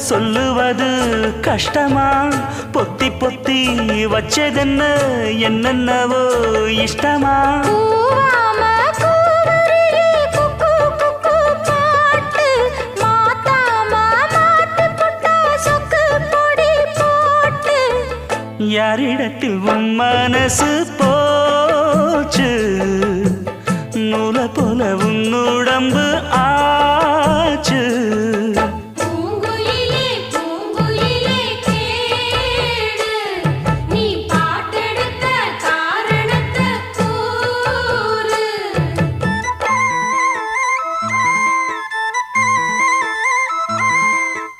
சொல்லுவது கஷ்டமா பொத்தி பொத்தி வச்சதென்ன என்னென்னவோ இஷ்டமா யாரிடத்தில் உன் மனசு போச்சு நூலை போல உன் உடம்பு